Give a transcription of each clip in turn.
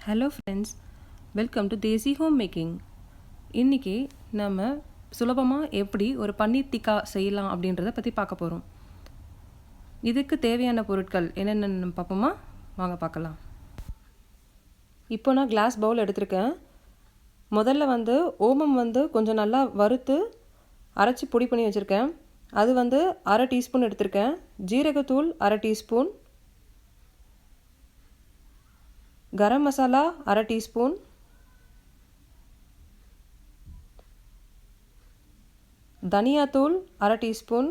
Hello friends, welcome to Desi home making. இன்றைக்கி நம்ம சுலபமாக எப்படி ஒரு பன்னீர் டிக்கா செய்யலாம் அப்படின்றத பற்றி பார்க்க போகிறோம். இதுக்கு தேவையான பொருட்கள் என்னென்னு பார்ப்போமா? வாங்க பார்க்கலாம். இப்போ நான் கிளாஸ் பவுல் எடுத்திருக்கேன். முதல்ல ஓமம் கொஞ்சம் நல்லா வறுத்து அரைச்சி பொடி பண்ணி வச்சுருக்கேன். அது 1/2 டீஸ்பூன் எடுத்திருக்கேன். ஜீரகத்தூள் 1/2 டீஸ்பூன், கரம் மசாலா 1/2 டீஸ்பூன், தனியாத்தூள் 1/2 டீஸ்பூன்,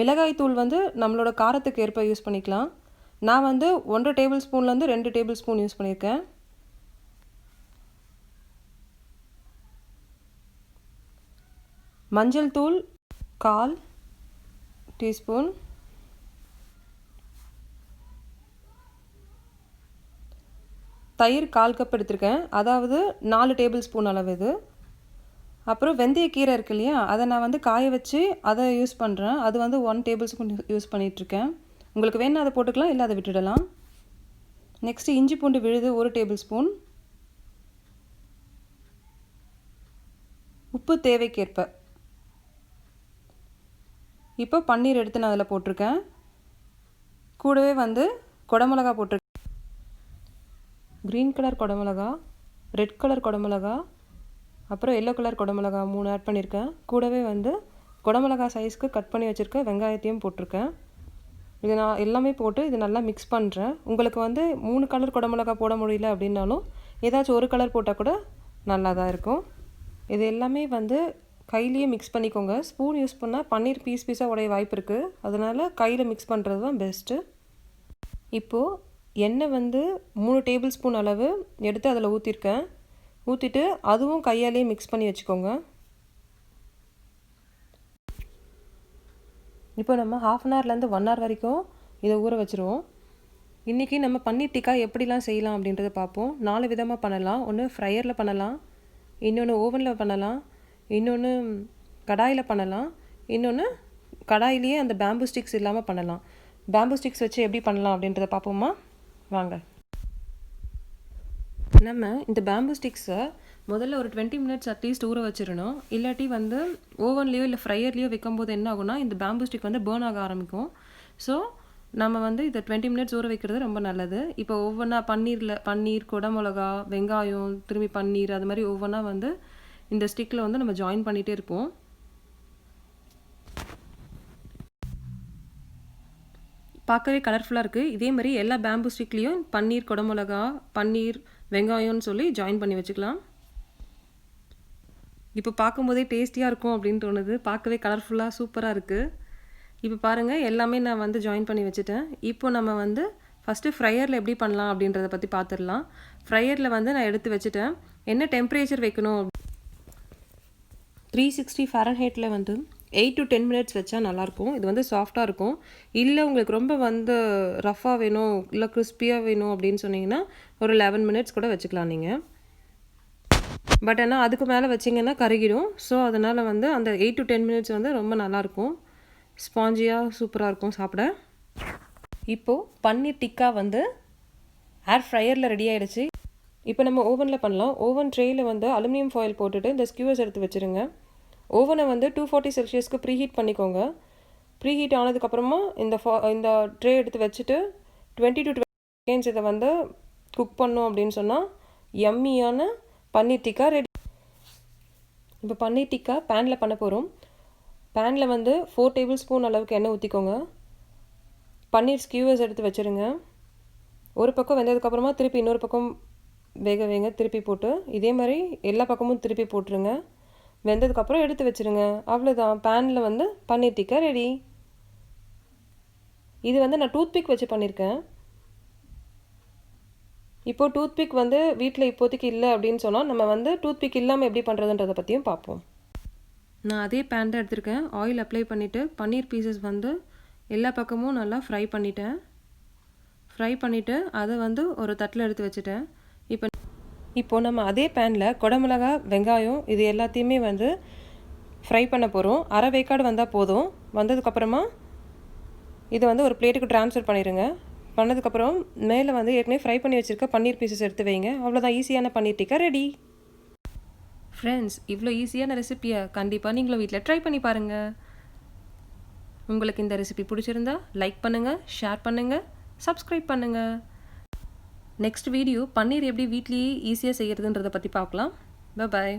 மிளகாய்த்தூள் நம்மளோட காரத்துக்கு ஏற்ப யூஸ் பண்ணிக்கலாம். நான் 1 டேபிள் ஸ்பூன்லேருந்து 2 டேபிள் ஸ்பூன் யூஸ் பண்ணியிருக்கேன். மஞ்சள் தூள் 1/4 டீஸ்பூன், தயிர் 1/4 கப் எடுத்திருக்கேன், அதாவது 4 டேபிள் ஸ்பூன் அளவு இது. அப்புறம் வெந்தயக்கீரை இருக்கு இல்லையா, அதை நான் காய வச்சு அதை யூஸ் பண்ணுறேன். அது 1 டேபிள் ஸ்பூன் யூஸ் பண்ணிகிட்ருக்கேன். உங்களுக்கு வேணால் அதை போட்டுக்கலாம், இல்லை அதை விட்டுடலாம். நெக்ஸ்ட்டு இஞ்சி பூண்டு விழுது 1 டேபிள் ஸ்பூன், உப்பு தேவைக்கேற்ப. இப்போ பன்னீர் எடுத்து நான் அதில் போட்டிருக்கேன். கூடவே குடமிளகா போட்டிருக்கேன். க்ரீன் கலர் குடமிளகா, ரெட் கலர் குடமிளகா, அப்புறம் எல்லோ கலர் குடமிளகா 3 ஆட் பண்ணியிருக்கேன். கூடவே குடமிளகா சைஸ்க்கு கட் பண்ணி வச்சுருக்க வெங்காயத்தையும் போட்டிருக்கேன். இது நான் எல்லாமே போட்டு இது நல்லா மிக்ஸ் பண்ணுறேன். உங்களுக்கு 3 கலர் குடமிளகா போட முடியல அப்படின்னாலும் ஏதாச்சும் ஒரு கலர் போட்டால் கூட நல்லா தான் இருக்கும். இது எல்லாமே கையிலேயே மிக்ஸ் பண்ணிக்கோங்க. ஸ்பூன் யூஸ் பண்ணால் பன்னீர் பீஸாக உடைய வாய்ப்பு இருக்குது. அதனால் கையில் மிக்ஸ் பண்ணுறது தான் பெஸ்ட்டு. இப்போது எண்ணெய் 3 டேபிள் ஸ்பூன் அளவு எடுத்து அதில் ஊற்றிருக்கேன். ஊற்றிட்டு அதுவும் கையாலேயே மிக்ஸ் பண்ணி வச்சுக்கோங்க. இப்போ நம்ம 1/2 ஹவர்லேருந்து 1 ஹவர் வரைக்கும் இதை ஊற வச்சுருவோம். இன்றைக்கி நம்ம பன்னீர் டிக்கா எப்படிலாம் செய்யலாம் அப்படின்றத பார்ப்போம். 4 விதமாக பண்ணலாம். ஒன்று ஃப்ரையரில் பண்ணலாம், இன்னொன்று ஓவனில் பண்ணலாம், இன்னொன்று கடாயில் பண்ணலாம், இன்னொன்று கடாயிலேயே அந்த பேம்பு ஸ்டிக்ஸ் இல்லாமல் பண்ணலாம். பேம்பு ஸ்டிக்ஸ் வச்சு எப்படி பண்ணலாம் அப்படின்றத பார்ப்போமா? வாங்க. நம்ம இந்த பேம்பு ஸ்டிக்ஸை முதல்ல ஒரு 20 மினிட்ஸ் அட்லீஸ்ட் ஊற வச்சிடணும். இல்லாட்டி ஓவன்லேயோ இல்லை ஃப்ரையர்லேயோ வைக்கும்போது என்ன ஆகும்னா இந்த பேம்பு ஸ்டிக் பேர்ன் ஆக ஆரம்பிக்கும். ஸோ நம்ம இதை 20 மினிட்ஸ் ஊற வைக்கிறது ரொம்ப நல்லது. இப்போ ஒவ்வொன்றா பன்னீர், குடமிளகா, வெங்காயம், திரும்பி பன்னீர், அது மாதிரி ஒவ்வொன்றா இந்த ஸ்டிக்கில் நம்ம ஜாயின் பண்ணிகிட்டே இருப்போம். பார்க்கவே கலர்ஃபுல்லாக இருக்குது. இதே மாதிரி எல்லா பேம்பு ஸ்டிக்லேயும் பன்னீர், குடமிளகா, பன்னீர், வெங்காயம்னு சொல்லி ஜாயின் பண்ணி வச்சுக்கலாம். இப்போ பார்க்கும்போதே டேஸ்டியாக இருக்கும் அப்படின்னு தோணுது. பார்க்கவே கலர்ஃபுல்லாக சூப்பராக இருக்குது. இப்போ பாருங்கள், எல்லாமே நான் ஜாயின் பண்ணி வச்சுட்டேன். இப்போ நம்ம ஃபஸ்ட்டு ஃப்ரையரில் எப்படி பண்ணலாம் அப்படின்றத பற்றி பார்த்துடலாம். ஃப்ரையரில் நான் எடுத்து வச்சுட்டேன். என்ன டெம்பரேச்சர் வைக்கணும்? 360 ஃபாரன்ஹீட்டில் 8 to 10 மினிட்ஸ் வச்சா நல்லாயிருக்கும். இது சாஃப்டாக இருக்கும். இல்லை உங்களுக்கு ரொம்ப ரஃப்பாக வேணும், இல்லை கிறிஸ்பியாக வேணும் அப்படின்னு சொன்னீங்கன்னா ஒரு 11 மினிட்ஸ் கூட வச்சுக்கலாம் நீங்கள். பட் ஆனால் அதுக்கு மேலே வச்சிங்கன்னா கருகிடும். ஸோ அதனால் அந்த 8 to 10 மினிட்ஸ் ரொம்ப நல்லாயிருக்கும். ஸ்பாஞ்சியாக சூப்பராக இருக்கும் சாப்பிட. இப்போது பன்னீர் டிக்கா ஏர் ஃப்ரையரில் ரெடி ஆகிடுச்சு. இப்போ நம்ம ஓவனில் பண்ணலாம். ஓவன் ட்ரேயில் அலுமினியம் ஃபாயில் போட்டுட்டு இந்த ஸ்கியூவர்ஸ் எடுத்து வச்சுருங்க. ஓவனை 240 செல்சியஸ்க்கு ப்ரீஹீட் பண்ணிக்கோங்க. ப்ரீஹீட் ஆனதுக்கப்புறமா இந்த ட்ரே எடுத்து வச்சுட்டு 20 to 20 செகண்ட்ஸ் இதை குக் பண்ணோம் அப்படின்னு சொன்னால் யம்மியான பன்னீர் டிக்கா ரெடி. இப்போ பன்னீர் டிக்கா பேனில் பண்ண போகிறோம். பேனில் 4 டேபிள் ஸ்பூன் அளவுக்கு எண்ணெய் ஊற்றிக்கோங்க. பன்னீர் ஸ்கியூவர்ஸ் எடுத்து வச்சுருங்க. ஒரு பக்கம் வெந்ததுக்கப்புறமா திருப்பி இன்னொரு பக்கம் வேக திருப்பி போட்டு இதே மாதிரி எல்லா பக்கமும் திருப்பி போட்டுருங்க. வெந்ததுக்கப்புறம் எடுத்து வச்சுருங்க. அவ்வளோதான், பேனில் பன்னீர் டிக்கா ரெடி. இது நான் டூத்பிக் வச்சு பண்ணியிருக்கேன். இப்போது டூத்பிக் வீட்டில் இப்போதைக்கு இல்லை அப்படின்னு சொன்னால் நம்ம டூத்பிக் இல்லாமல் எப்படி பண்ணுறதுன்றதை பற்றியும் பார்ப்போம். நான் அதே பேன் தான் எடுத்திருக்கேன். ஆயில் அப்ளை பண்ணிவிட்டு பன்னீர் பீசஸ் எல்லா பக்கமும் நல்லா ஃப்ரை பண்ணிவிட்டு அதை ஒரு தட்டில் எடுத்து வச்சுட்டேன். இப்போது நம்ம அதே பேனில் குடமிளகா, வெங்காயம் இது எல்லாத்தையுமே ஃப்ரை பண்ண போகிறோம். அரை வேக்காடு வந்தால் போதும். வந்ததுக்கப்புறமா இதை ஒரு பிளேட்டுக்கு ட்ரான்ஸ்ஃபர் பண்ணிடுங்க. பண்ணதுக்கப்புறம் மேலே வந்து ஏற்கனவே ஃப்ரை பண்ணி வச்சுருக்க பன்னீர் பீசஸ் எடுத்து வைங்க. அவ்வளோதான், ஈஸியான பன்னீர் டிக்கா ரெடி. ஃப்ரெண்ட்ஸ், இவ்வளோ ஈஸியான ரெசிபியை கண்டிப்பாக நீங்களும் வீட்டில் ட்ரை பண்ணி பாருங்கள். உங்களுக்கு இந்த ரெசிபி பிடிச்சிருந்தா லைக் பண்ணுங்கள், ஷேர் பண்ணுங்கள், சப்ஸ்கிரைப் பண்ணுங்கள். நெக்ஸ்ட் வீடியோ பன்னீர் எப்படி வீட்லேயே ஈஸியாக செய்கிறதுன்றதை பற்றி பார்க்கலாம். பாய்.